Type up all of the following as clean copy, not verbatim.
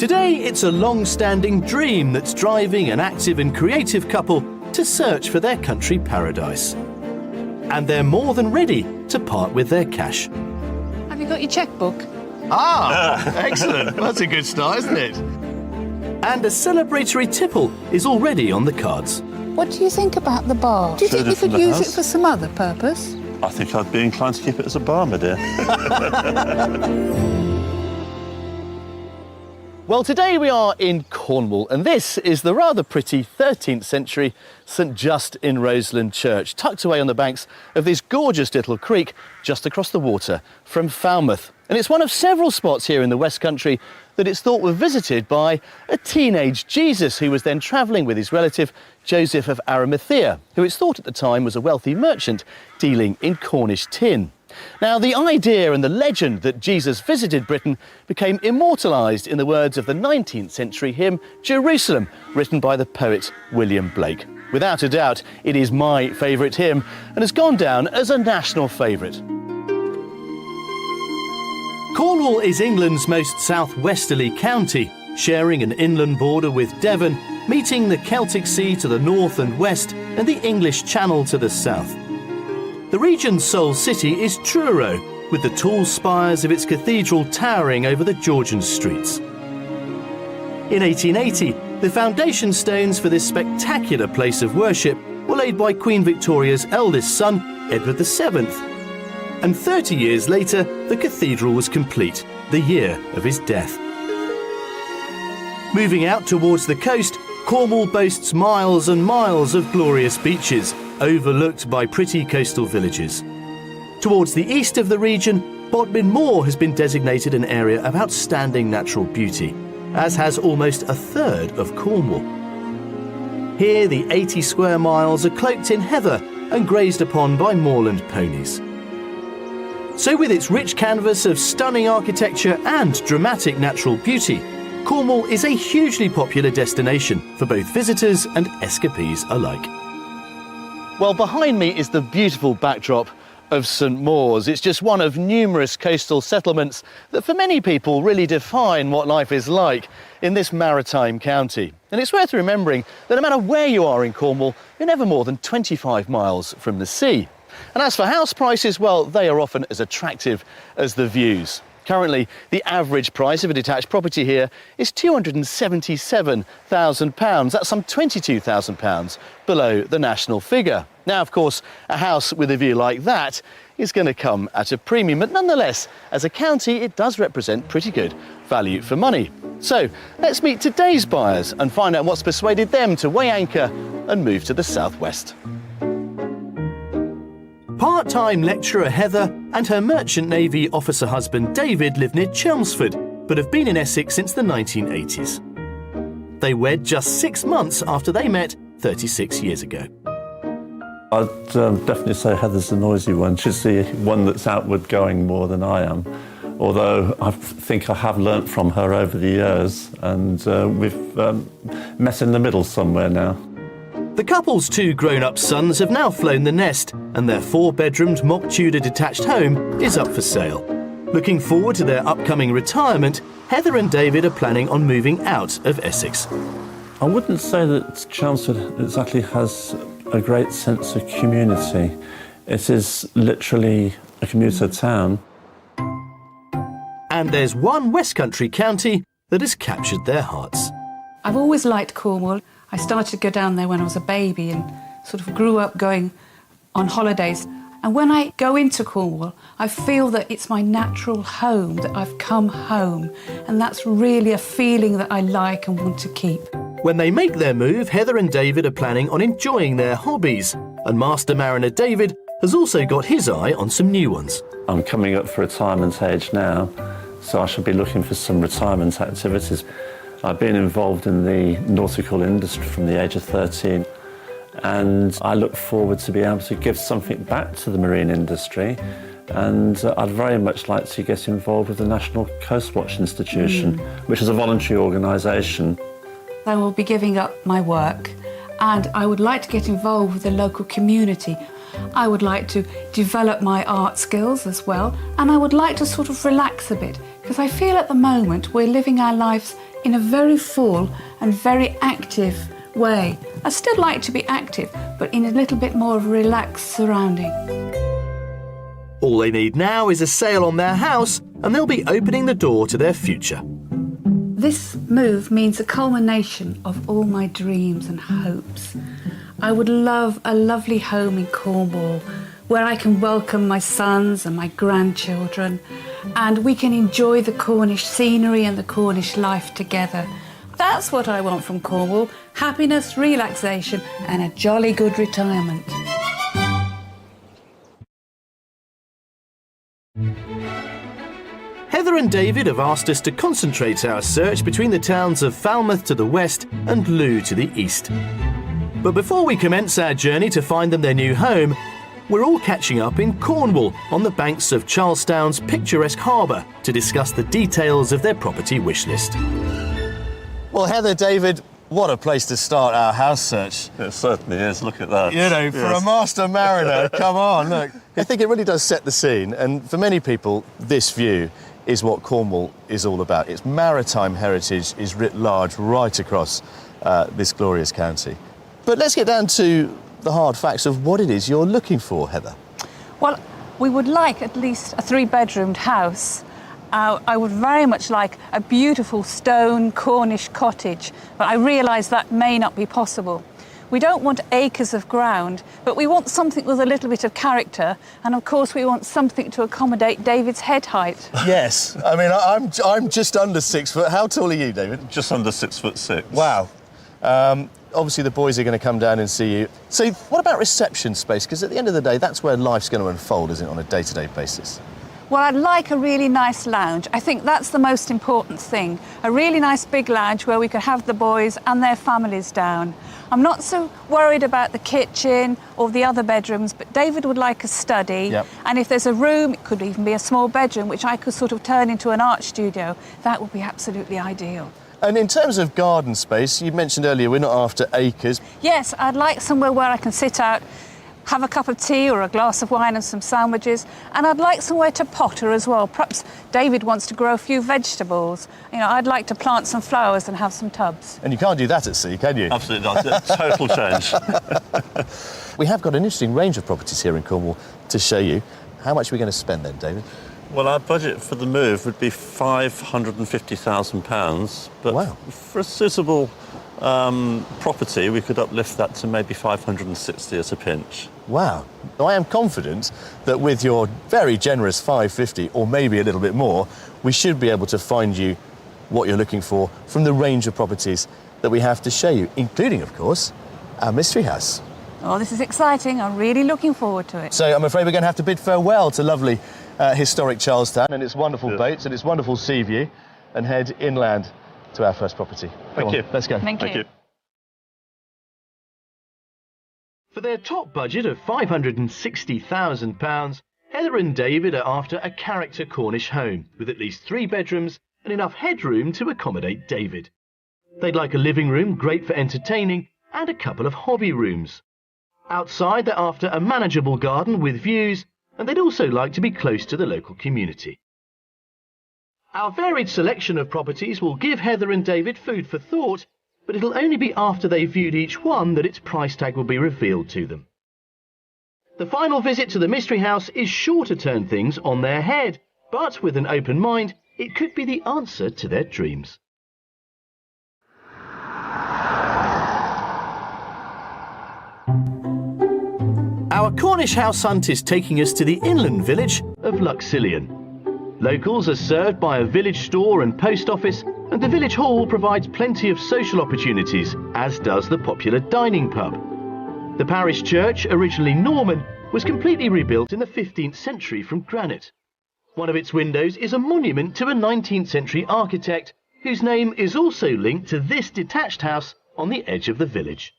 Today, it's a long-standing dream that's driving an active and creative couple to search for their country paradise. And they're more than ready to part with their cash. Have you got your chequebook? Excellent. That's a good start, isn't it? And a celebratory tipple is already on the cards. What do you think about the bar? Do you think you could use it for some other purpose? I think I'd be inclined to keep it as a bar, my dear. Well, today we are in Cornwall, and this is the rather pretty 13th century St Just in Roseland Church, tucked away on the banks of this gorgeous little creek just across the water from Falmouth. And it's one of several spots here in the West Country that it's thought were visited by a teenage Jesus who was then travelling with his relative Joseph of Arimathea, who it's thought at the time was a wealthy merchant dealing in Cornish tin. Now, the idea and the legend that Jesus visited Britain became immortalised in the words of the 19th century hymn Jerusalem, written by the poet William Blake. Without a doubt, it is my favourite hymn and has gone down as a national favourite. Cornwall is England's most southwesterly county, sharing an inland border with Devon, meeting the Celtic Sea to the north and west and the English Channel to the south. The region's sole city is Truro, with the tall spires of its cathedral towering over the Georgian streets. In 1880, the foundation stones for this spectacular place of worship were laid by Queen Victoria's eldest son, Edward VII. And 30 years later, the cathedral was complete, the year of his death. Moving out towards the coast, Cornwall boasts miles and miles of glorious beaches, overlooked by pretty coastal villages. Towards the east of the region, Bodmin Moor has been designated an area of outstanding natural beauty, as has almost a third of Cornwall. Here, the 80 square miles are cloaked in heather and grazed upon by moorland ponies. So with its rich canvas of stunning architecture and dramatic natural beauty, Cornwall is a hugely popular destination for both visitors and escapees alike. Well, behind me is the beautiful backdrop of St Mawes. It's just one of numerous coastal settlements that for many people really define what life is like in this maritime county. And it's worth remembering that no matter where you are in Cornwall, you're never more than 25 miles from the sea. And as for house prices, well, they are often as attractive as the views. Currently, the average price of a detached property here is £277,000. That's some £22,000 below the national figure. Now, of course, a house with a view like that is going to come at a premium, but nonetheless, as a county, it does represent pretty good value for money. So, let's meet today's buyers and find out what's persuaded them to weigh anchor and move to the southwest. Part-time lecturer Heather and her Merchant Navy officer husband David live near Chelmsford, but have been in Essex since the 1980s. They wed just 6 months after they met 36 years ago. I'd definitely say Heather's the noisy one. She's the one that's outward going more than I am. Although I think I have learnt from her over the years, and we've met in the middle somewhere now. The couple's 2 grown-up sons have now flown the nest, and their 4-bedroomed mock Tudor detached home is up for sale. Looking forward to their upcoming retirement, Heather and David are planning on moving out of Essex. I wouldn't say that Chelmsford exactly has a great sense of community. It is literally a commuter town. And there's one West Country county that has captured their hearts. I've always liked Cornwall. I started to go down there when I was a baby and sort of grew up going on holidays. And when I go into Cornwall, I feel that it's my natural home, that I've come home. And that's really a feeling that I like and want to keep. When they make their move, Heather and David are planning on enjoying their hobbies. And Master Mariner David has also got his eye on some new ones. I'm coming up for retirement age now, so I should be looking for some retirement activities. I've been involved in the nautical industry from the age of 13, and I look forward to being able to give something back to the marine industry, and I'd very much like to get involved with the National Coast Watch Institution, which is a voluntary organisation. I will be giving up my work, and I would like to get involved with the local community. I would like to develop my art skills as well, and I would like to sort of relax a bit, because I feel at the moment we're living our lives in a very full and very active way. I still like to be active, but in a little bit more of a relaxed surrounding. All they need now is a sale on their house and they'll be opening the door to their future. This move means a culmination of all my dreams and hopes. I would love a lovely home in Cornwall where I can welcome my sons and my grandchildren and we can enjoy the Cornish scenery and the Cornish life together. That's what I want from Cornwall: happiness, relaxation and a jolly good retirement. Heather and David have asked us to concentrate our search between the towns of Falmouth to the west and Looe to the east. But before we commence our journey to find them their new home, we're all catching up in Cornwall on the banks of Charlestown's picturesque harbour to discuss the details of their property wish list. Well, Heather, David, what a place to start our house search. It certainly is, look at that. You know, for a master mariner, come on, look. I think it really does set the scene, and for many people, this view is what Cornwall is all about. Its maritime heritage is writ large right across this glorious county. But let's get down to the hard facts of what it is you're looking for, Heather. Well, we would like at least a 3-bedroomed house. I would very much like a beautiful stone Cornish cottage, but I realise that may not be possible. We don't want acres of ground, but we want something with a little bit of character, and of course we want something to accommodate David's head height. Yes, I mean, I'm just under 6 foot. How tall are you, David? Just under 6'6". Wow. Obviously the boys are going to come down and see you. So what about reception space? Because at the end of the day, that's where life's going to unfold, isn't it, on a day-to-day basis? Well, I'd like a really nice lounge. I think that's the most important thing. A really nice big lounge where we could have the boys and their families down. I'm not so worried about the kitchen or the other bedrooms, but David would like a study. Yep. And if there's a room, it could even be a small bedroom, which I could sort of turn into an art studio. That would be absolutely ideal. And in terms of garden space, you mentioned earlier we're not after acres. Yes, I'd like somewhere where I can sit out, have a cup of tea or a glass of wine and some sandwiches, and I'd like somewhere to potter as well. Perhaps David wants to grow a few vegetables. You know, I'd like to plant some flowers and have some tubs. And you can't do that at sea, can you? Absolutely not. Total change. We have got an interesting range of properties here in Cornwall to show you. How much are we going to spend then, David? Well, our budget for the move would be £550,000, but wow. For a suitable property, we could uplift that to maybe 560 at a pinch. Wow. I am confident that with your very generous 550, or maybe a little bit more, we should be able to find you what you're looking for from the range of properties that we have to show you, including, of course, our mystery house. Oh, this is exciting. I'm really looking forward to it. So I'm afraid we're going to have to bid farewell to lovely historic Charlestown and its wonderful boats and its wonderful sea view and head inland to our first property. Thank you. Let's go. Thank you. For their top budget of £560,000, Heather and David are after a character Cornish home with at least 3 bedrooms and enough headroom to accommodate David. They'd like a living room great for entertaining and a couple of hobby rooms. Outside, they're after a manageable garden with views, and they'd also like to be close to the local community. Our varied selection of properties will give Heather and David food for thought, but it'll only be after they've viewed each one that its price tag will be revealed to them. The final visit to the mystery house is sure to turn things on their head, but with an open mind, it could be the answer to their dreams. Our Cornish house hunt is taking us to the inland village of Luxillian. Locals are served by a village store and post office, and the village hall provides plenty of social opportunities, as does the popular dining pub. The parish church, originally Norman, was completely rebuilt in the 15th century from granite. One of its windows is a monument to a 19th century architect, whose name is also linked to this detached house on the edge of the village.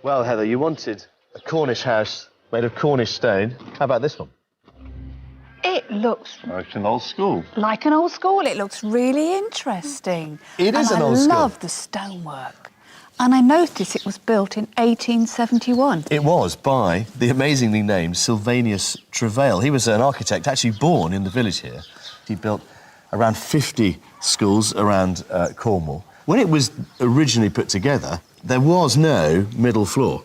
Well, Heather, you wanted a Cornish house made of Cornish stone. How about this one? It looks Like an old school. like an old school. It looks really interesting. It is an old school. I love the stonework. And I noticed it was built in 1871. It was by the amazingly named Sylvanus Travail. He was an architect actually born in the village here. He built around 50 schools around Cornwall. When it was originally put together, there was no middle floor,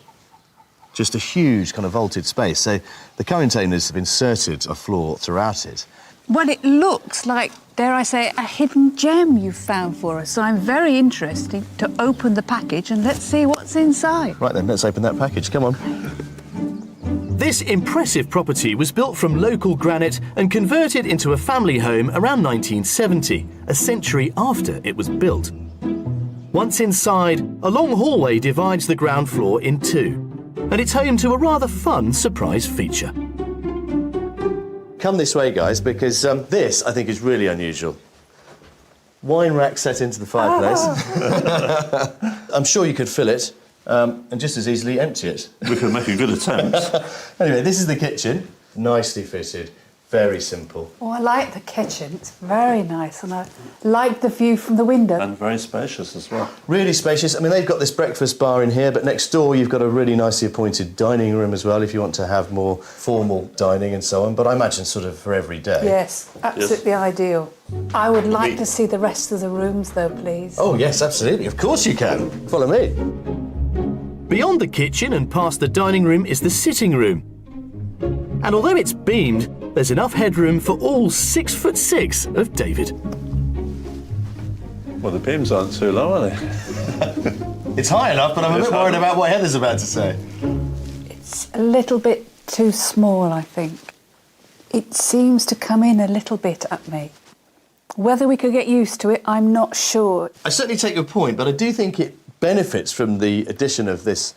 just a huge kind of vaulted space. So the current owners have inserted a floor throughout it. Well, it looks like, dare I say, a hidden gem you've found for us. So I'm very interested to open the package and let's see what's inside. Right then, let's open that package. Come on. This impressive property was built from local granite and converted into a family home around 1970, a century after it was built. Once inside, a long hallway divides the ground floor in two, and it's home to a rather fun surprise feature. Come this way, guys, because this, I think, is really unusual. Wine rack set into the fireplace. I'm sure you could fill it and just as easily empty it. We could make a good attempt. Anyway, this is the kitchen. Nicely fitted, very simple. Oh, I like the kitchen. It's very nice, and I like the view from the window. And very spacious as well. Really spacious. I mean, they've got this breakfast bar in here, but next door you've got a really nicely appointed dining room as well if you want to have more formal dining and so on. But I imagine sort of for every day. Yes, absolutely ideal. I would like to see the rest of the rooms, though, please. Oh, yes, absolutely. Of course you can. Follow me. Beyond the kitchen and past the dining room is the sitting room. And although it's beamed, there's enough headroom for all 6'6" of David. Well, the beams aren't too low, are they? It's high enough, but I'm a bit worried about what Heather's about to say. It's a little bit too small, I think. It seems to come in a little bit at me. Whether we could get used to it, I'm not sure. I certainly take your point, but I do think it benefits from the addition of this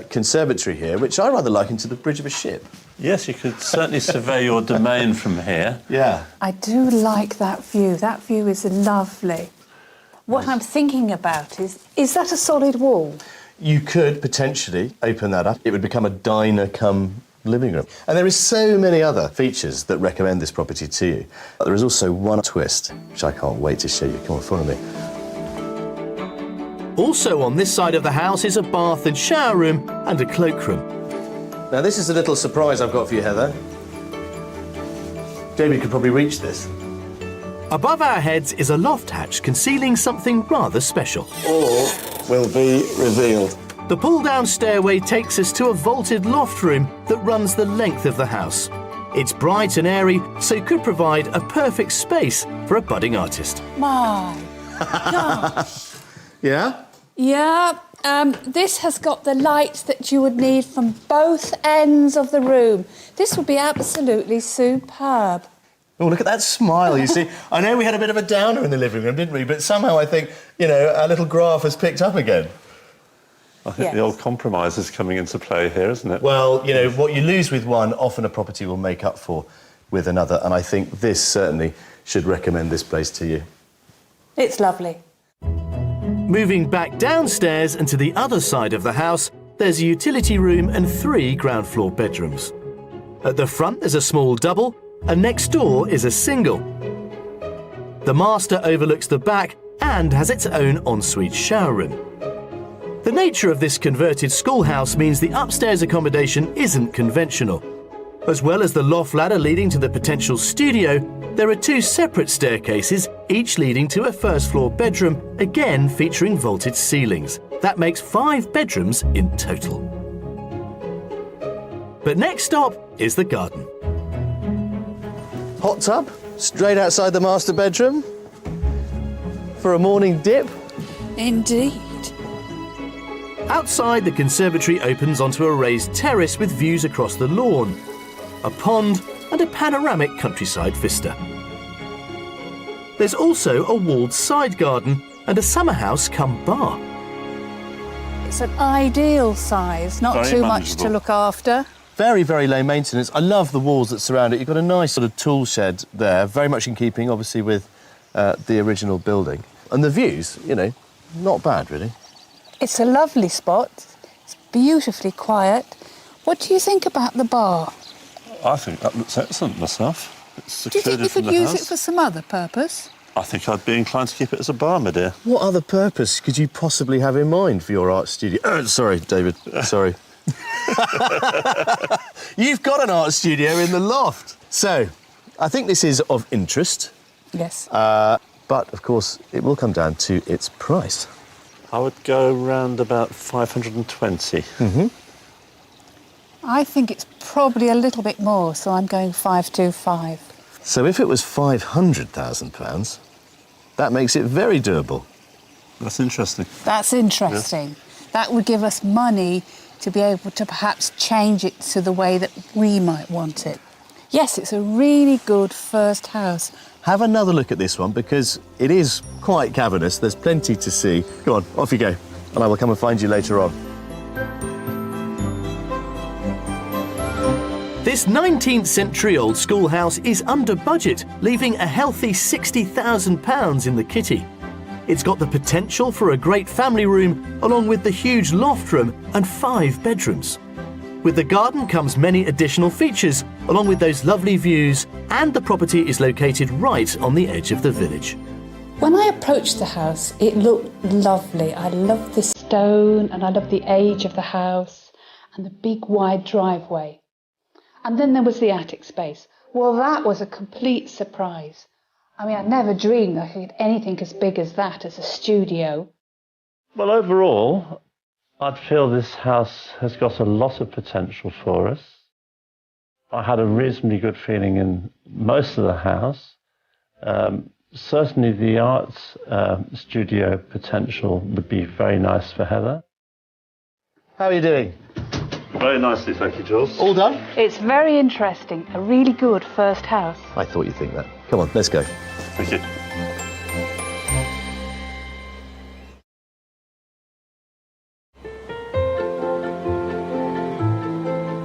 conservatory here, which I rather liken to the bridge of a ship. Yes, you could certainly survey your domain from here. Yeah. I do like that view. That view is lovely. What I'm thinking about is that a solid wall? You could potentially open that up. It would become a diner cum living room. And there is so many other features that recommend this property to you. But there is also one twist, which I can't wait to show you. Come on, follow me. Also on this side of the house is a bath and shower room and a cloakroom. Now this is a little surprise I've got for you, Heather. David could probably reach this. Above our heads is a loft hatch concealing something rather special. All will be revealed. The pull-down stairway takes us to a vaulted loft room that runs the length of the house. It's bright and airy, so could provide a perfect space for a budding artist. My gosh. Yeah? Yeah, this has got the light that you would need from both ends of the room. This would be absolutely superb. Oh, look at that smile, you see. I know we had a bit of a downer in the living room, didn't we? But somehow I think, you know, our little graph has picked up again. I think the old compromise is coming into play here, isn't it? Well, you know, what you lose with one, often a property will make up for with another. And I think this certainly should recommend this place to you. It's lovely. Moving back downstairs and to the other side of the house, there's a utility room and 3 ground floor bedrooms. At the front, there's a small double, and next door is a single. The master overlooks the back and has its own ensuite shower room. The nature of this converted schoolhouse means the upstairs accommodation isn't conventional. As well as the loft ladder leading to the potential studio, there are 2 separate staircases, each leading to a first-floor bedroom, again featuring vaulted ceilings. That makes 5 bedrooms in total. But next stop is the garden. Hot tub, straight outside the master bedroom, for a morning dip. Indeed. Outside, the conservatory opens onto a raised terrace with views across the lawn, a pond and a panoramic countryside vista. There's also a walled side garden and a summer house cum bar. It's an ideal size, not Very too much manageable. to look after. Very, very low maintenance. I love the walls that surround it. You've got a nice sort of tool shed there, very much in keeping, obviously, with the original building. And the views, you know, not bad, really. It's a lovely spot. It's beautifully quiet. What do you think about the bar? I think that looks excellent myself. It's Do you think you secluded from could the use house. it for some other purpose? I think I'd be inclined to keep it as a bar, my dear. What other purpose could you possibly have in mind for your art studio? Sorry, David. Sorry. You've got an art studio in the loft. So, I think this is of interest Yes. But, of course, it will come down to its price. I would go round about 520. I think it's probably a little bit more, so I'm going 525. So if it was £500,000, that makes it very doable. That's interesting. That's interesting. That would give us money to be able to perhaps change it to the way that we might want it. Yes, it's a really good first house. Have another look at this one, because it is quite cavernous. There's plenty to see. Go on, off you go, and I will come and find you later on. This 19th century old schoolhouse is under budget, leaving a healthy £60,000 in the kitty. It's got the potential for a great family room, along with the huge loft room and 5 bedrooms. With the garden comes many additional features, along with those lovely views, and the property is located right on the edge of the village. When I approached the house, it looked lovely. I loved the stone and I loved the age of the house and the big wide driveway. And then there was the attic space. Well, that was a complete surprise. I mean, I never dreamed I could get anything as big as that as a studio. Well, overall, I'd feel this house has got a lot of potential for us. I had a reasonably good feeling in most of the house. Certainly the arts studio potential would be very nice for Heather. How are you doing? Very nicely, thank you, Jules. All done? It's very interesting, a really good first house. I thought you'd think that. Come on, let's go. Thank you.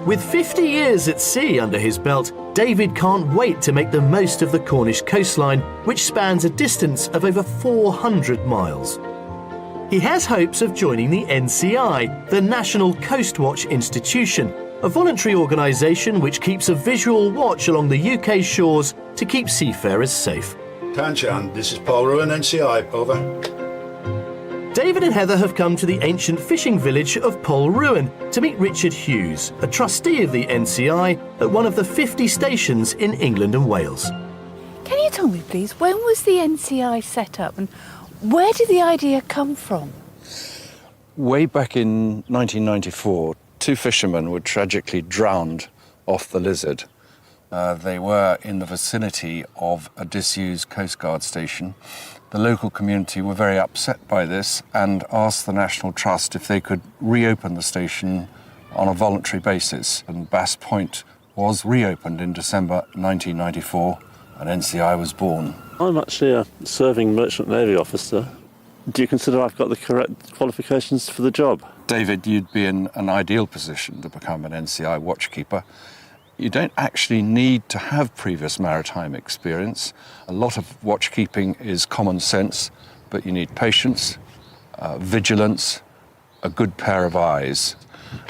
With 50 years at sea under his belt, David can't wait to make the most of the Cornish coastline, which spans a distance of over 400 miles. He has hopes of joining the NCI, the National Coast Watch Institution, a voluntary organisation which keeps a visual watch along the UK shores to keep seafarers safe. Tanchan, this is Paul Ruin, NCI, over. David and Heather have come to the ancient fishing village of Polruan to meet Richard Hughes, a trustee of the NCI at one of the 50 stations in England and Wales. Can you tell me, please, when was the NCI set up and where did the idea come from? Way back in 1994, 2 fishermen were tragically drowned off the Lizard. They were in the vicinity of a disused Coast Guard station. The local community were very upset by this and asked the National Trust if they could reopen the station on a voluntary basis. And Bass Point was reopened in December 1994, and NCI was born. I'm actually a serving merchant navy officer. Do you consider I've got the correct qualifications for the job? David, you'd be in an ideal position to become an NCI watchkeeper. You don't actually need to have previous maritime experience. A lot of watchkeeping is common sense, but you need patience, vigilance, a good pair of eyes.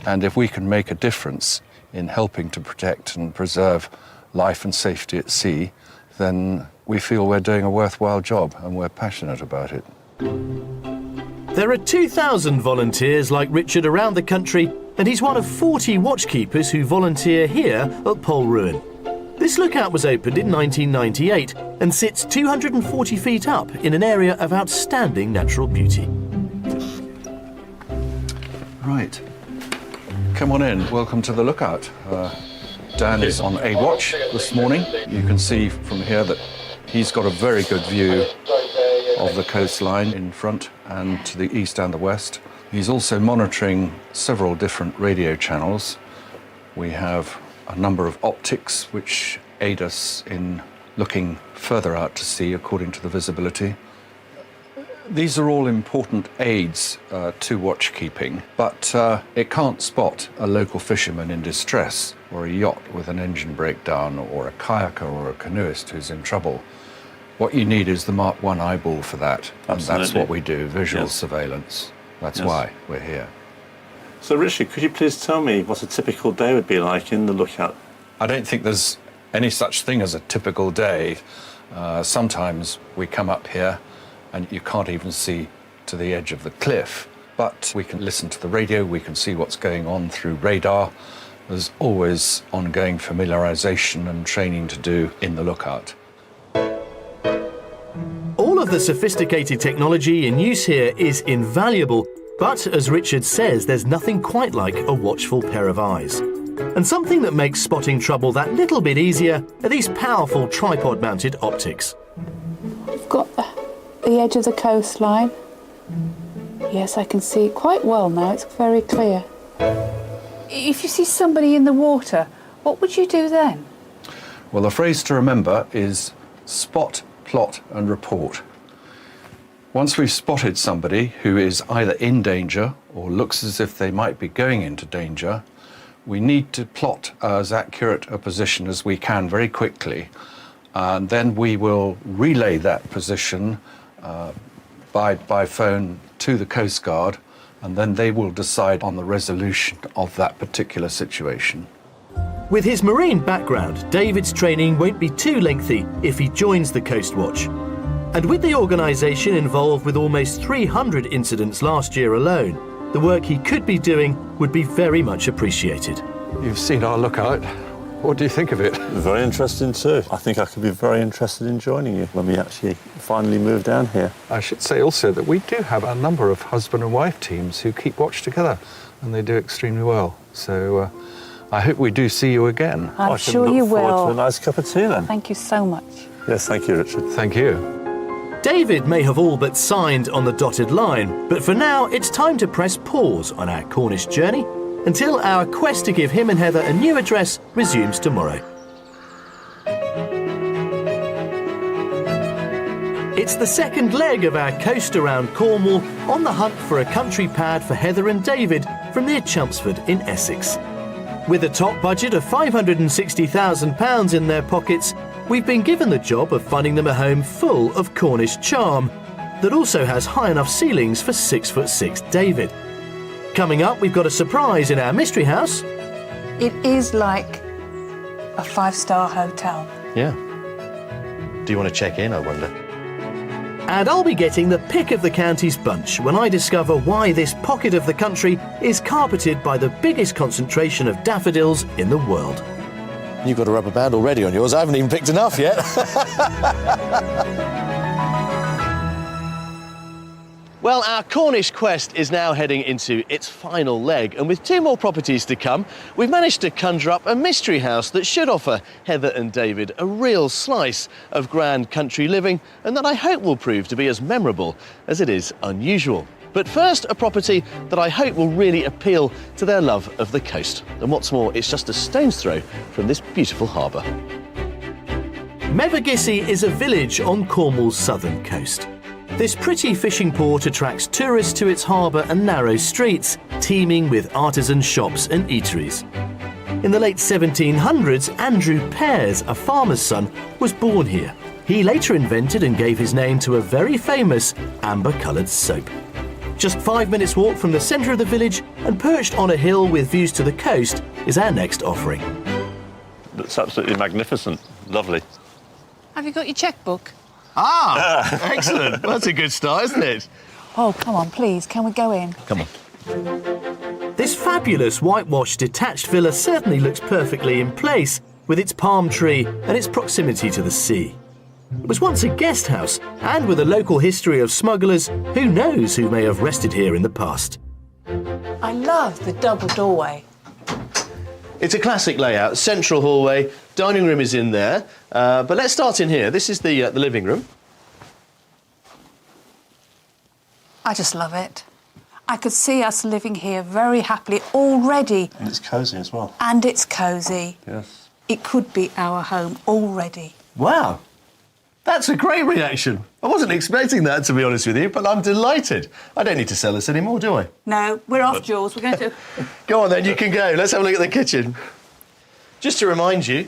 And if we can make a difference in helping to protect and preserve life and safety at sea, then we feel we're doing a worthwhile job and we're passionate about it. There are 2,000 volunteers like Richard around the country, and he's one of 40 watchkeepers who volunteer here at Polruan. This lookout was opened in 1998 and sits 240 feet up in an area of outstanding natural beauty. Right. Come on in. Welcome to the lookout. Dan is on a watch this morning. You can see from here that he's got a very good view of the coastline in front and to the east and the west. He's also monitoring several different radio channels. We have a number of optics which aid us in looking further out to sea according to the visibility. These are all important aids to watchkeeping, but it can't spot a local fisherman in distress, or a yacht with an engine breakdown, or a kayaker or a canoeist who's in trouble. What you need is the Mark I eyeball for that, and that's what we do, visual surveillance. That's why we're here. So, Richard, could you please tell me what a typical day would be like in the lookout? I don't think there's any such thing as a typical day. Sometimes we come up here and you can't even see to the edge of the cliff, but we can listen to the radio, we can see what's going on through radar. There's always ongoing familiarization and training to do in the lookout. of the sophisticated technology in use here is invaluable, but as Richard says, there's nothing quite like a watchful pair of eyes. And something that makes spotting trouble that little bit easier are these powerful tripod-mounted optics. I've got the edge of the coastline. Yes, I can see it quite well now. It's very clear. If you see somebody in the water, what would you do then? Well, the phrase to remember is spot, plot and report. Once we've spotted somebody who is either in danger or looks as if they might be going into danger, we need to plot as accurate a position as we can very quickly. And then we will relay that position by phone to the Coast Guard, and then they will decide on the resolution of that particular situation. With his marine background, David's training won't be too lengthy if he joins the Coast Watch. And with the organisation involved with almost 300 incidents last year alone, the work he could be doing would be very much appreciated. You've seen our lookout. What do you think of it? Very interesting too. I think I could be very interested in joining you when we actually finally move down here. I should say also that we do have a number of husband and wife teams who keep watch together, and they do extremely well. So I hope we do see you again. I'm sure you will. I can look forward to a nice cup of tea then. Thank you so much. Yes, thank you, Richard. Thank you. David may have all but signed on the dotted line, but for now it's time to press pause on our Cornish journey until our quest to give him and Heather a new address resumes tomorrow. It's the second leg of our coast around Cornwall, on the hunt for a country pad for Heather and David from near Chelmsford in Essex. With a top budget of £560,000 in their pockets, we've been given the job of finding them a home full of Cornish charm that also has high enough ceilings for 6'6" David. Coming up, we've got a surprise in our mystery house. It is like a 5-star hotel. Yeah. Do you want to check in, I wonder? And I'll be getting the pick of the county's bunch when I discover why this pocket of the country is carpeted by the biggest concentration of daffodils in the world. You've got a rubber band already on yours. I haven't even picked enough yet. Well, our Cornish quest is now heading into its final leg, and with 2 more properties to come, we've managed to conjure up a mystery house that should offer Heather and David a real slice of grand country living, and that I hope will prove to be as memorable as it is unusual. But first, a property that I hope will really appeal to their love of the coast. And what's more, it's just a stone's throw from this beautiful harbour. Mevagissey is a village on Cornwall's southern coast. This pretty fishing port attracts tourists to its harbour and narrow streets, teeming with artisan shops and eateries. In the late 1700s, Andrew Pears, a farmer's son, was born here. He later invented and gave his name to a very famous amber-coloured soap. Just 5 minutes' walk from the centre of the village and perched on a hill with views to the coast is our next offering. It's absolutely magnificent. Lovely. Have you got your chequebook? Ah, excellent. Well, that's a good start, isn't it? Oh, come on, please. Can we go in? Come on. This fabulous whitewashed detached villa certainly looks perfectly in place with its palm tree and its proximity to the sea. It was once a guest house, and with a local history of smugglers, who knows who may have rested here in the past. I love the double doorway. It's a classic layout, central hallway, dining room is in there, but let's start in here. This is the living room. I just love it. I could see us living here very happily already. And it's cosy as well. And it's cosy. Yes. It could be our home already. Wow, that's a great reaction. I wasn't expecting that, to be honest with you, but I'm delighted. I don't need to sell this anymore, do I? No, we're off, Jules. We're going to... Go on then, you can go. Let's have a look at the kitchen. Just to remind you,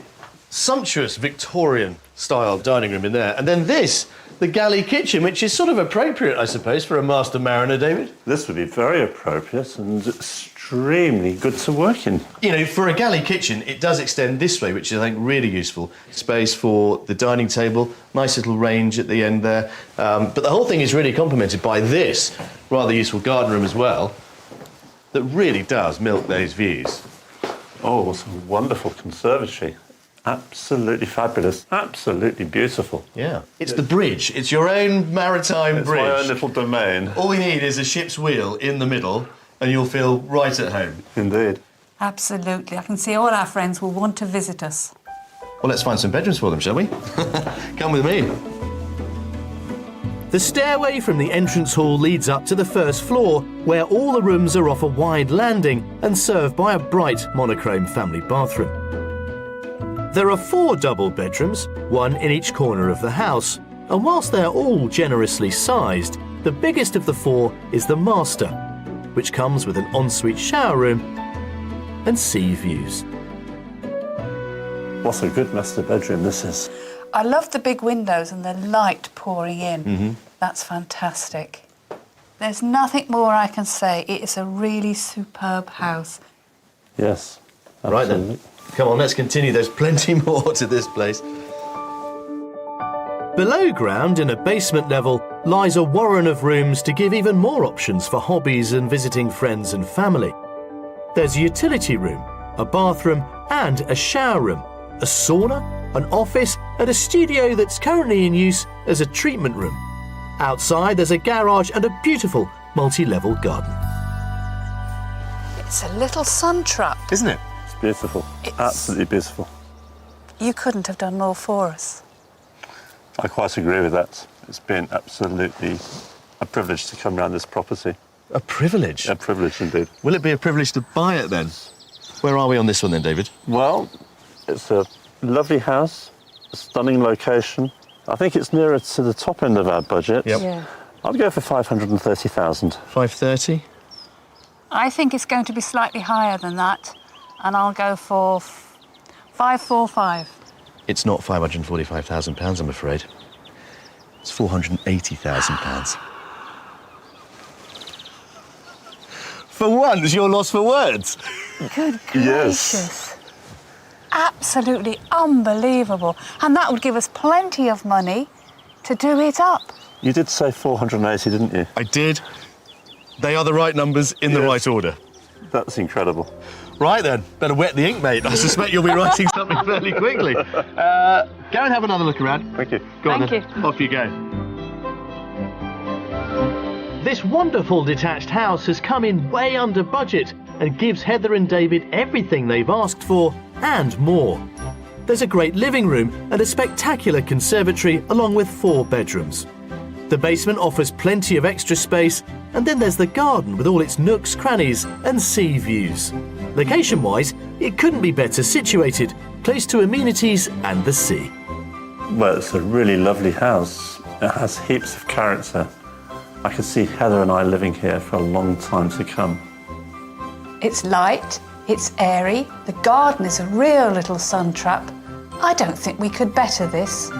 sumptuous Victorian-style dining room in there. And then this, the galley kitchen, which is sort of appropriate, I suppose, for a master mariner, David. This would be very appropriate and extremely good to work in. You know, for a galley kitchen, it does extend this way, which is, I think, really useful. Space for the dining table, nice little range at the end there. But the whole thing is really complemented by this rather useful garden room as well, that really does milk those views. Oh, it's a wonderful conservatory. Absolutely fabulous. Absolutely beautiful. Yeah. It's the bridge. It's your own maritime bridge. It's my own little domain. All we need is a ship's wheel in the middle and you'll feel right at home. Indeed. Absolutely. I can see all our friends will want to visit us. Well, let's find some bedrooms for them, shall we? Come with me. The stairway from the entrance hall leads up to the first floor, where all the rooms are off a wide landing and served by a bright monochrome family bathroom. There are 4 double bedrooms, 1 in each corner of the house, and whilst they're all generously sized, the biggest of the 4 is the master, which comes with an ensuite shower room and sea views. What a good master bedroom this is. I love the big windows and the light pouring in. That's fantastic. There's nothing more I can say. It is a really superb house. Yes. Right absolutely. then, come on, let's continue. There's plenty more to this place. Below ground, in a basement level, lies a warren of rooms to give even more options for hobbies and visiting friends and family. There's a utility room, a bathroom and a shower room, a sauna, an office and a studio that's currently in use as a treatment room. Outside there's a garage and a beautiful multi-level garden. It's a little sun trap. Isn't it? It's beautiful. Absolutely beautiful. You couldn't have done more for us. I quite agree with that. It's been absolutely a privilege to come around this property. A privilege. A privilege indeed. Will it be a privilege to buy it then? Where are we on this one then, David? Well, it's a lovely house, a stunning location. I think it's nearer to the top end of our budget. Yep. Yeah. I'd go for 530,000. 530? I think it's going to be slightly higher than that, and I'll go for 545. It's not £545,000, I'm afraid. It's £480,000. For once, you're lost for words. Good Yes. gracious. Absolutely unbelievable. And that would give us plenty of money to do it up. You did say 480, didn't you? I did. They are the right numbers in the Yes. right order. That's incredible. Right then, better wet the ink, mate. I suspect you'll be writing something fairly quickly. Go and have another look around. Thank you. Go on Thank then. Off you go. This wonderful detached house has come in way under budget and gives Heather and David everything they've asked for and more. There's a great living room and a spectacular conservatory along with 4 bedrooms. The basement offers plenty of extra space, and then there's the garden with all its nooks, crannies and sea views. Location-wise, it couldn't be better situated, close to amenities and the sea. Well, it's a really lovely house. It has heaps of character. I could see Heather and I living here for a long time to come. It's light, it's airy, the garden is a real little sun trap. I don't think we could better this.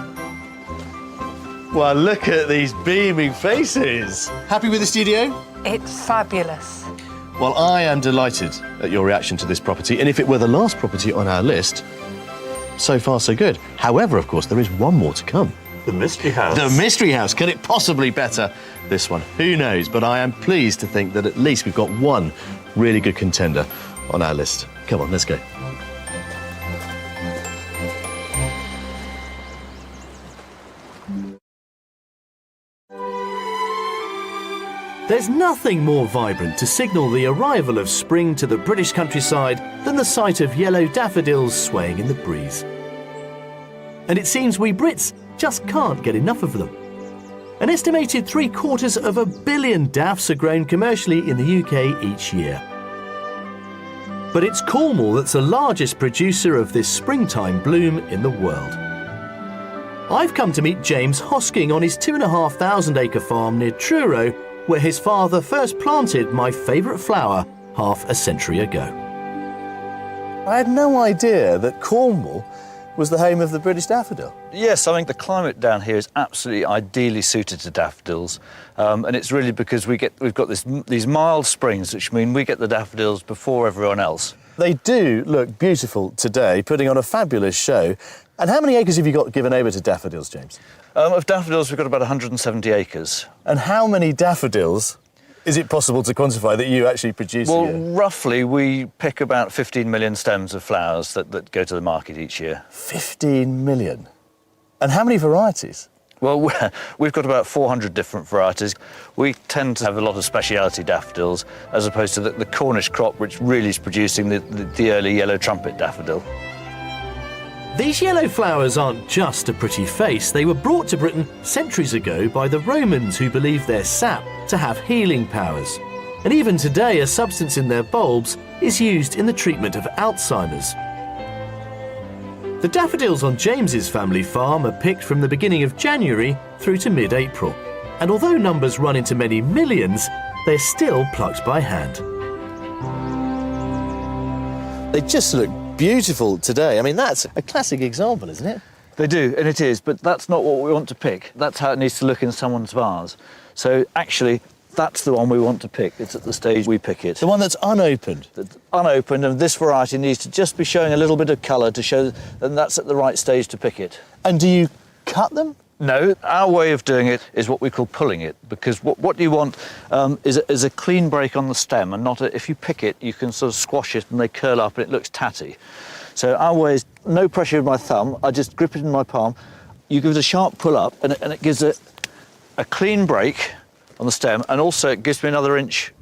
Well, look at these beaming faces. Happy with the studio? It's fabulous. Well, I am delighted at your reaction to this property, and if it were the last property on our list, so far so good. However, of course, there is one more to come. The mystery house. The mystery house. Can it possibly better this one? Who knows? But I am pleased to think that at least we've got one really good contender on our list. Come on, let's go. There's nothing more vibrant to signal the arrival of spring to the British countryside than the sight of yellow daffodils swaying in the breeze. And it seems we Brits just can't get enough of them. An estimated 750 million daffs are grown commercially in the UK each year. But it's Cornwall that's the largest producer of this springtime bloom in the world. I've come to meet James Hosking on his 2,500 acre farm near Truro, where his father first planted my favourite flower half a century ago. I had no idea that Cornwall was the home of the British daffodil. Yes, I think the climate down here is absolutely ideally suited to daffodils, and it's really because we've got these mild springs, which mean we get the daffodils before everyone else. They do look beautiful today, putting on a fabulous show. And how many acres have you got given over to daffodils, James? Of daffodils, we've got about 170 acres. And how many daffodils Is it possible to quantify that you actually produce Well, a year? roughly, we pick about 15 million stems of flowers that go to the market each year. 15 million. And how many varieties? Well, we've got about 400 different varieties. We tend to have a lot of speciality daffodils, as opposed to the Cornish crop, which really is producing the early yellow trumpet daffodil. These yellow flowers aren't just a pretty face. They were brought to Britain centuries ago by the Romans, who believed their sap to have healing powers. And even today, a substance in their bulbs is used in the treatment of Alzheimer's. The daffodils on James's family farm are picked from the beginning of January through to mid-April. And although numbers run into many millions, they're still plucked by hand. They just look beautiful today. I mean, that's a classic example, isn't it? They do, and it is, but that's not what we want to pick. That's how it needs to look in someone's vase. So actually, that's the one we want to pick. It's at the stage we pick it. The one that's unopened. That's unopened, and this variety needs to just be showing a little bit of colour to show that that's at the right stage to pick it. And do you cut them? No, our way of doing it is what we call pulling it, because what you want is a clean break on the stem, and not if you pick it, you can sort of squash it and they curl up and it looks tatty. So our way is no pressure with my thumb. I just grip it in my palm. You give it a sharp pull up, and it gives a clean break on the stem, and also it gives me another inch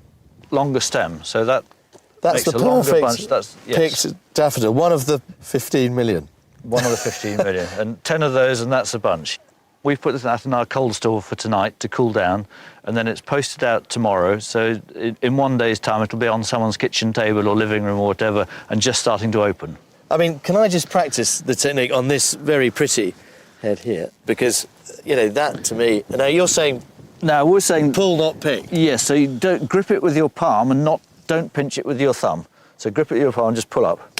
longer stem. So that's the perfect picked daffodil, one of the 15 million. One of the 15 million, and 10 of those, and that's a bunch. We've put that in our cold store for tonight to cool down, and then it's posted out tomorrow. So in 1 day's time, it'll be on someone's kitchen table or living room or whatever, and just starting to open. I mean, can I just practice the technique on this very pretty head here? Because, you know, that to me... Now, you're saying... Now, we're saying... Pull, not pick. Yes, so you don't grip it with your palm and don't pinch it with your thumb. So grip it with your palm and just pull up.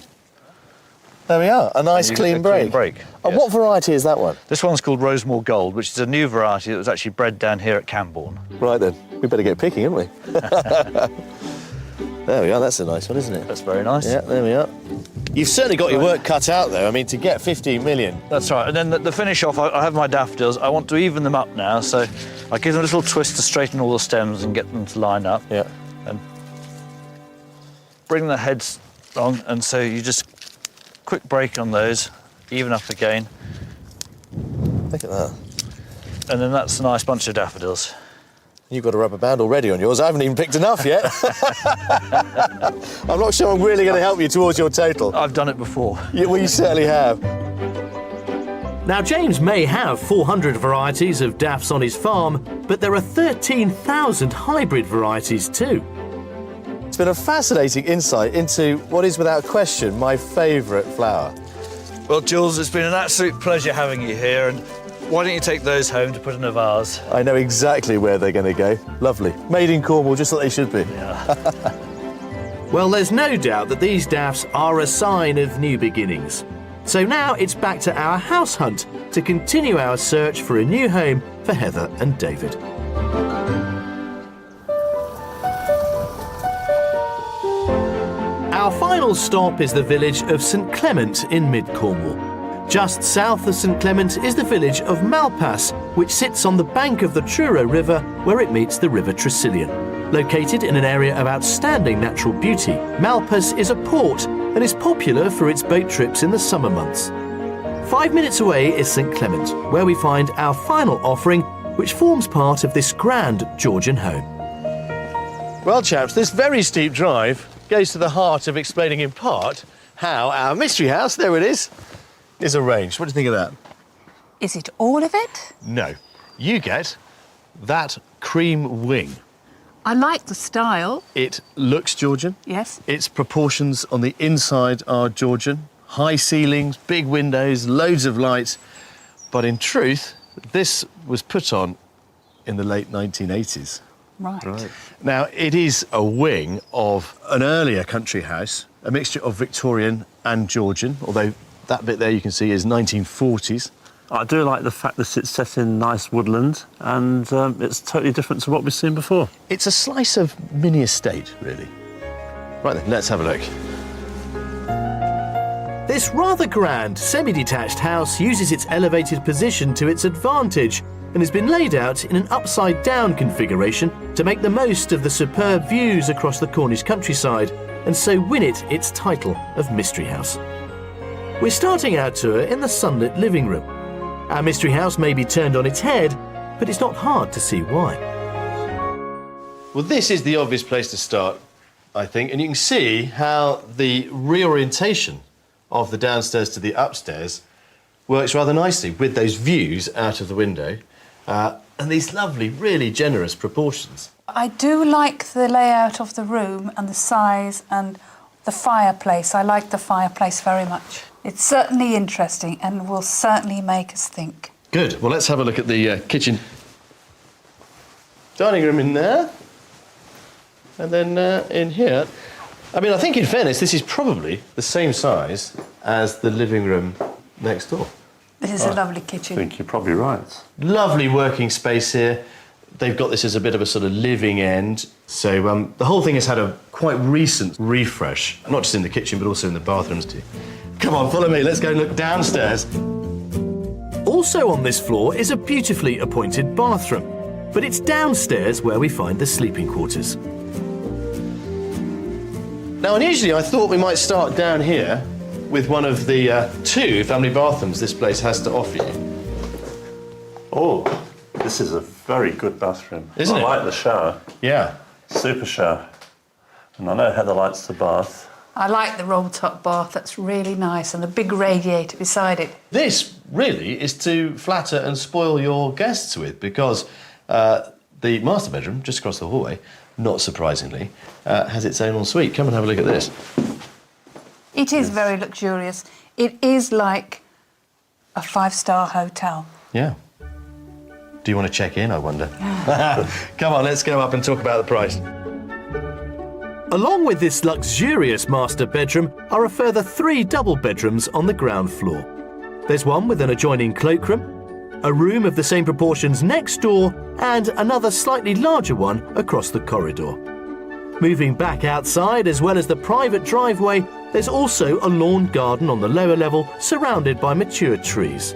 There we are, a nice clean break. And Yes. what variety is that one? This one's called Rosemore Gold, which is a new variety that was actually bred down here at Camborne. Right then, we better get picking, haven't we? There we are, that's a nice one, isn't it? That's very nice. Yeah, there we are. You've certainly got your work cut out, though. I mean, to get 15 million. That's right, and then the finish off, I have my daffodils. I want to even them up now, so I give them a little twist to straighten all the stems and get them to line up. Yeah. And bring the heads on, and so you just quick break on those, even up again. Look at that. And then that's a nice bunch of daffodils. You've got a rubber band already on yours. I haven't even picked enough yet. I'm not sure I'm really going to help you towards your total. I've done it before. Yeah, well, you certainly have. Now, James may have 400 varieties of daffs on his farm, but there are 13,000 hybrid varieties too. It's been a fascinating insight into what is, without question, my favourite flower. Well, Jules, it's been an absolute pleasure having you here, and why don't you take those home to put in a vase? I know exactly where they're going to go. Lovely. Made in Cornwall, just like they should be. Yeah. Well, there's no doubt that these daffs are a sign of new beginnings. So now it's back to our house hunt to continue our search for a new home for Heather and David. Our final stop is the village of St Clement in mid-Cornwall. Just south of St Clement is the village of Malpas, which sits on the bank of the Truro River where it meets the River Tresillian. Located in an area of outstanding natural beauty, Malpas is a port and is popular for its boat trips in the summer months. 5 minutes away is St Clement, where we find our final offering, which forms part of this grand Georgian home. Well, chaps, this very steep drive goes to the heart of explaining in part how our mystery house, there it is arranged. What do you think of that? Is it all of it? No. You get that cream wing. I like the style. It looks Georgian. Yes. Its proportions on the inside are Georgian. High ceilings, big windows, loads of light. But in truth, this was put on in the late 1980s. Right. Now, it is a wing of an earlier country house, a mixture of Victorian and Georgian, although that bit there you can see is 1940s. I do like the fact that it's set in nice woodland, and it's totally different to what we've seen before. It's a slice of mini estate, really. Right then, let's have a look. This rather grand, semi-detached house uses its elevated position to its advantage and has been laid out in an upside-down configuration to make the most of the superb views across the Cornish countryside and so win it its title of Mystery House. We're starting our tour in the sunlit living room. Our Mystery House may be turned on its head, but it's not hard to see why. Well, this is the obvious place to start, I think, and you can see how the reorientation of the downstairs to the upstairs works rather nicely with those views out of the window and these lovely, really generous proportions. I do like the layout of the room and the size and the fireplace. I like the fireplace very much. It's certainly interesting and will certainly make us think. Good. Well, let's have a look at the kitchen. Dining room in there. And then in here. I mean, I think in fairness, this is probably the same size as the living room next door. This is a lovely kitchen. I think you're probably right. Lovely working space here. They've got this as a bit of a sort of living end. So the whole thing has had a quite recent refresh, not just in the kitchen, but also in the bathrooms too. Come on, follow me. Let's go and look downstairs. Also on this floor is a beautifully appointed bathroom, but it's downstairs where we find the sleeping quarters. Now, unusually, I thought we might start down here with one of the two family bathrooms this place has to offer you. Oh, this is a very good bathroom. Isn't it? I like the shower. Yeah. Super shower. And I know Heather likes the bath. I like the roll-top bath. That's really nice, and the big radiator beside it. This really is to flatter and spoil your guests with, because the master bedroom, just across the hallway, not surprisingly, has its own ensuite. Come and have a look at this. It is very luxurious. It is like a five-star hotel. Yeah. Do you want to check in, I wonder? Come on, let's go up and talk about the price. Along with this luxurious master bedroom are a further 3 double bedrooms on the ground floor. There's one with an adjoining cloakroom, a room of the same proportions next door, and another slightly larger one across the corridor. Moving back outside, as well as the private driveway, there's also a lawn garden on the lower level surrounded by mature trees.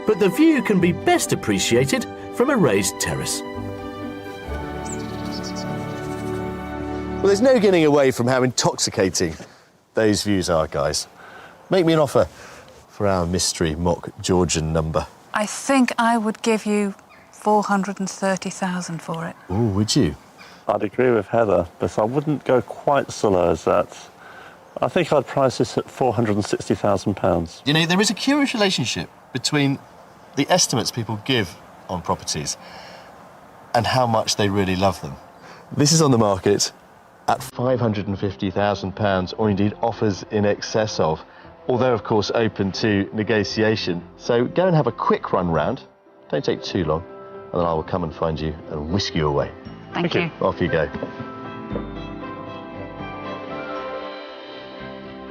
But the view can be best appreciated from a raised terrace. Well, there's no getting away from how intoxicating those views are, guys. Make me an offer for our mystery mock Georgian number. I think I would give you 430,000 for it. Oh, would you? I'd agree with Heather, but I wouldn't go quite so low as that. I think I'd price this at £460,000. You know, there is a curious relationship between the estimates people give on properties and how much they really love them. This is on the market at £550,000, or indeed offers in excess of, although of course open to negotiation. So go and have a quick run round, don't take too long, and then I will come and find you and whisk you away. Thank you. Off you go.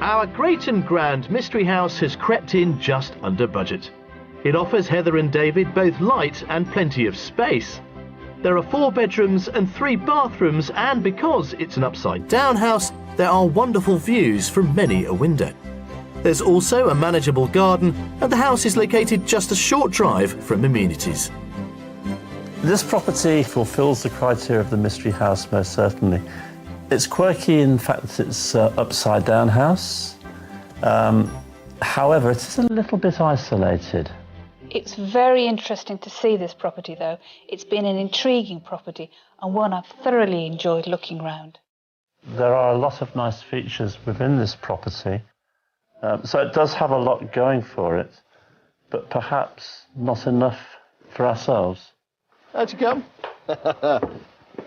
Our great and grand mystery house has crept in just under budget. It offers Heather and David both light and plenty of space. There are 4 bedrooms and 3 bathrooms, and because it's an upside-down house, there are wonderful views from many a window. There's also a manageable garden, and the house is located just a short drive from amenities. This property fulfills the criteria of the mystery house, most certainly. It's quirky in fact that it's an upside-down house. However, it is a little bit isolated. It's very interesting to see this property, though. It's been an intriguing property and one I've thoroughly enjoyed looking round. There are a lot of nice features within this property. So it does have a lot going for it, but perhaps not enough for ourselves. How'd you come?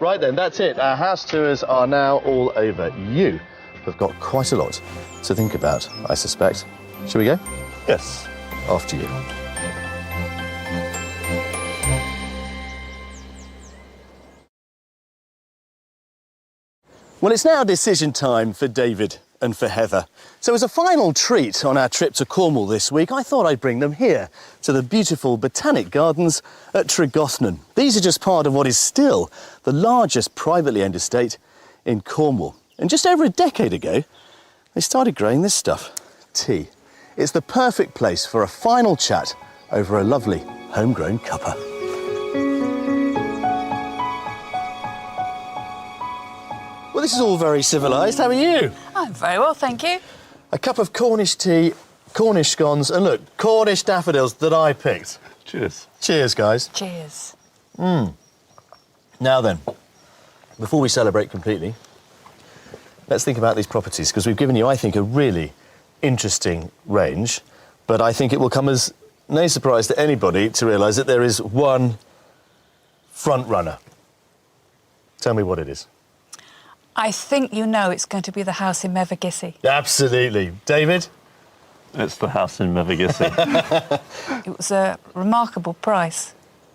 Right then, that's it. Our house tours are now all over. You have got quite a lot to think about, I suspect. Shall we go? Yes. After you. Well, it's now decision time for David and for Heather. So as a final treat on our trip to Cornwall this week, I thought I'd bring them here to the beautiful botanic gardens at Tregothnan. These are just part of what is still the largest privately owned estate in Cornwall. And just over a decade ago, they started growing this stuff, tea. It's the perfect place for a final chat over a lovely homegrown cuppa. this is all very civilised. How are you? I'm very well, thank you. A cup of Cornish tea, Cornish scones, and look, Cornish daffodils that I picked. Cheers. Cheers, guys. Cheers. Now then, before we celebrate completely, let's think about these properties, because we've given you, I think, a really interesting range, but I think it will come as no surprise to anybody to realise that there is one front runner. Tell me what it is. I think you know it's going to be the house in Mevagissey. Absolutely. David? It's the house in Mevagissey. It was a remarkable price.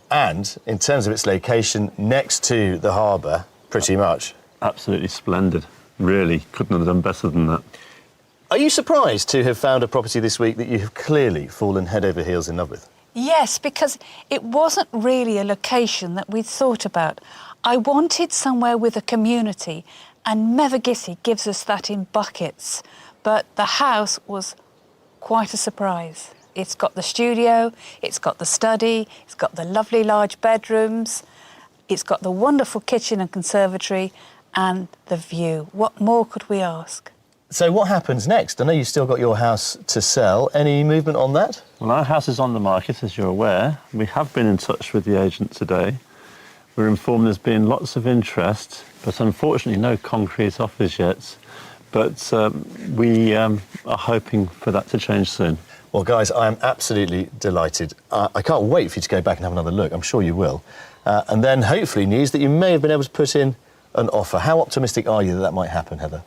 And in terms of its location next to the harbour, pretty much. Absolutely splendid. Really, couldn't have done better than that. Are you surprised to have found a property this week that you have clearly fallen head over heels in love with? Yes, because it wasn't really a location that we'd thought about. I wanted somewhere with a community, and Mevagissey gives us that in buckets. But the house was quite a surprise. It's got the studio, it's got the study, it's got the lovely large bedrooms, it's got the wonderful kitchen and conservatory, and the view. What more could we ask? So what happens next? I know you've still got your house to sell. Any movement on that? Well, our house is on the market, as you're aware. We have been in touch with the agent today. We're informed there's been lots of interest, but unfortunately no concrete offers yet. But we are hoping for that to change soon. Well, guys, I am absolutely delighted. I can't wait for you to go back and have another look. I'm sure you will. And then hopefully news that you may have been able to put in an offer. How optimistic are you that that might happen, Heather?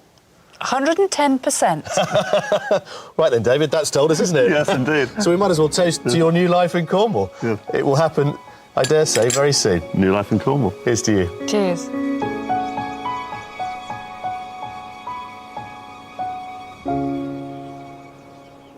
110%. Right then, David, that's told us, isn't it? Yes, indeed. So we might as well toast to your new life in Cornwall. Yeah. It will happen, I dare say, very soon. New life in Cornwall. Here's to you. Cheers.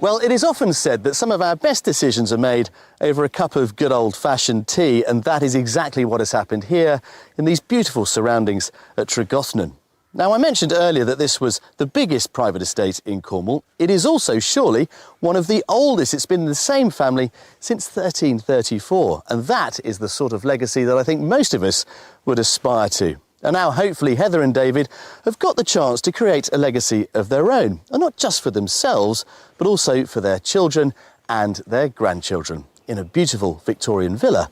Well, it is often said that some of our best decisions are made over a cup of good old-fashioned tea, and that is exactly what has happened here in these beautiful surroundings at Tregothnan. Now, I mentioned earlier that this was the biggest private estate in Cornwall. It is also surely one of the oldest. It's been in the same family since 1334, and that is the sort of legacy that I think most of us would aspire to. And now, hopefully, Heather and David have got the chance to create a legacy of their own, and not just for themselves, but also for their children and their grandchildren, in a beautiful Victorian villa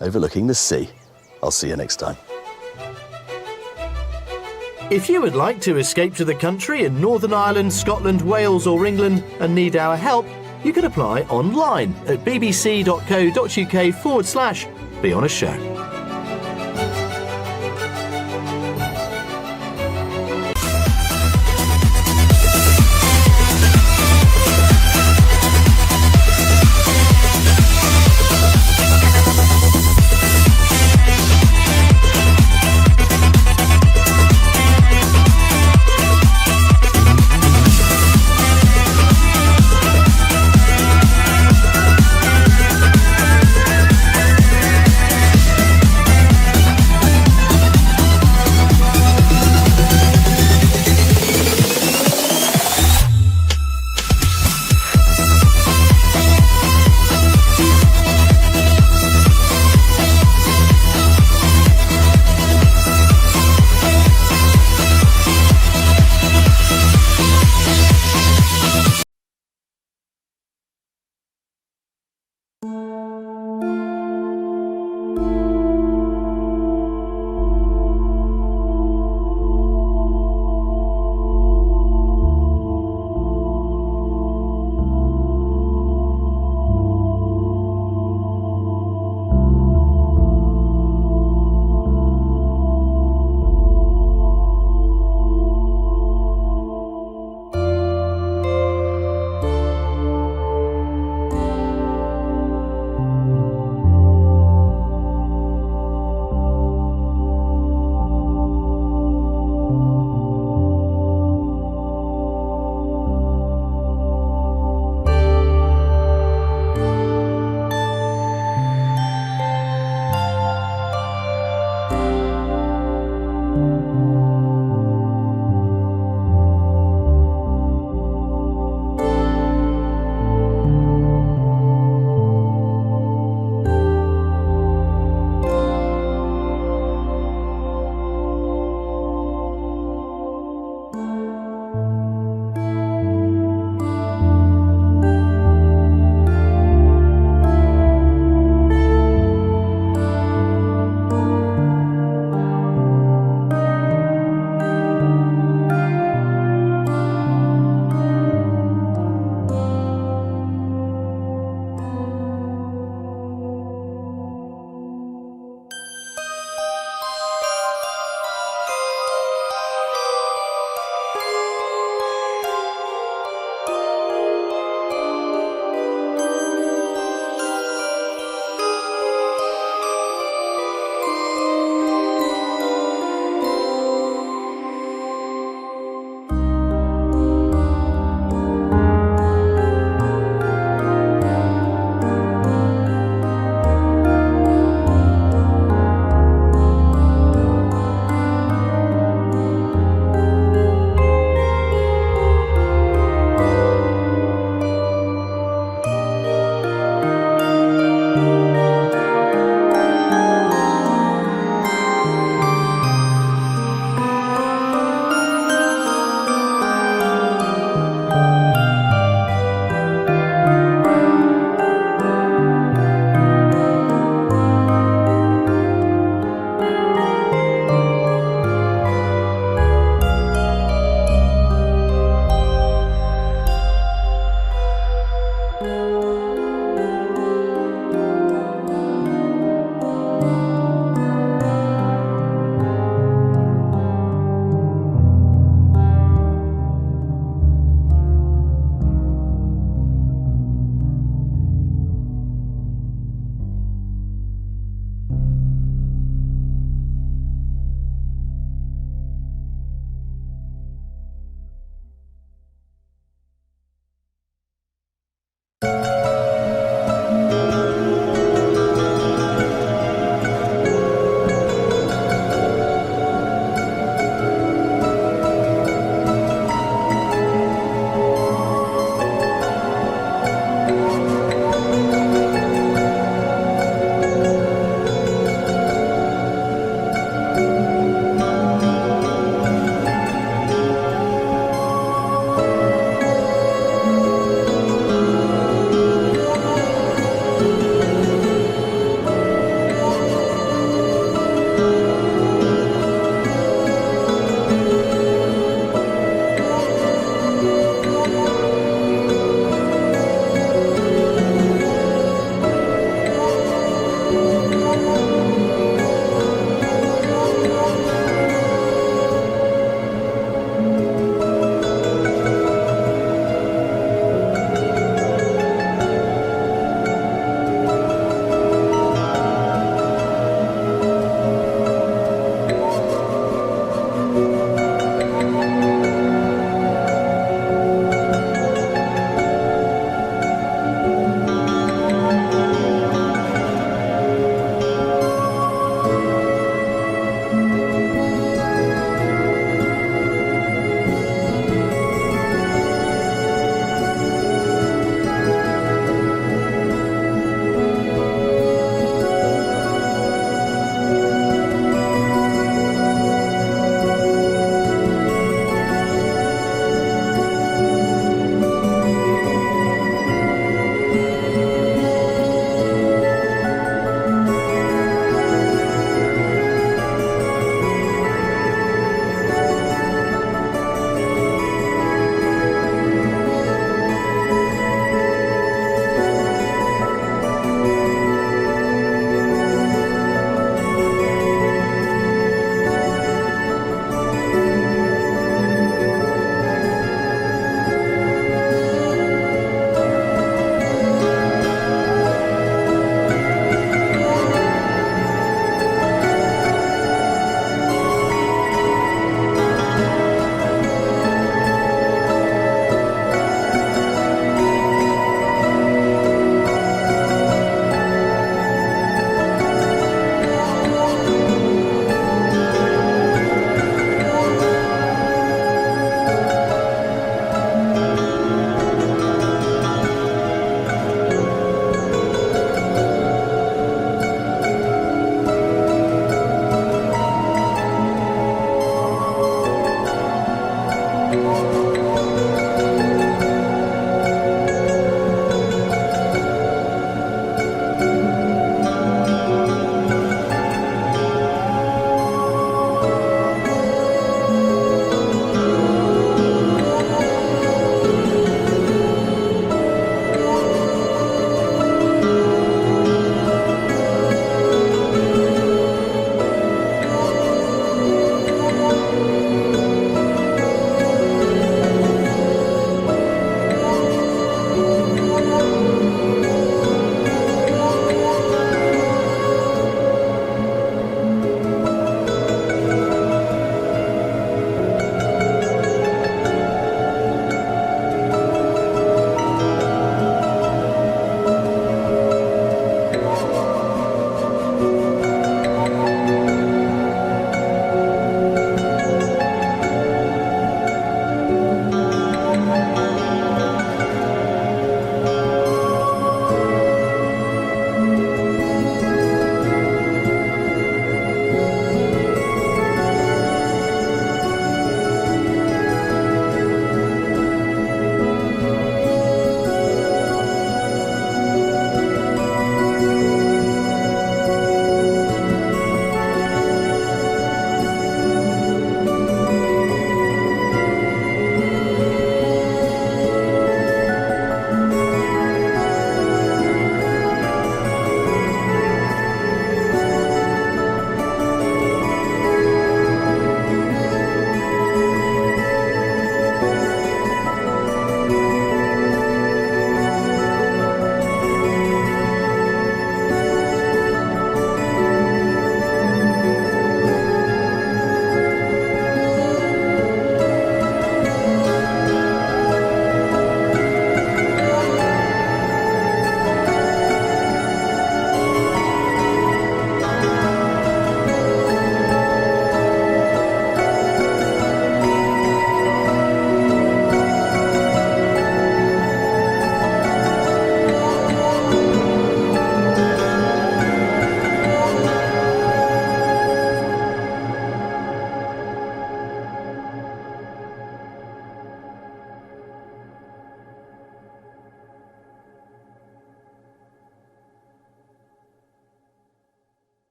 overlooking the sea. I'll see you next time. If you would like to escape to the country in Northern Ireland, Scotland, Wales or England and need our help, you can apply online at bbc.co.uk/be on a show.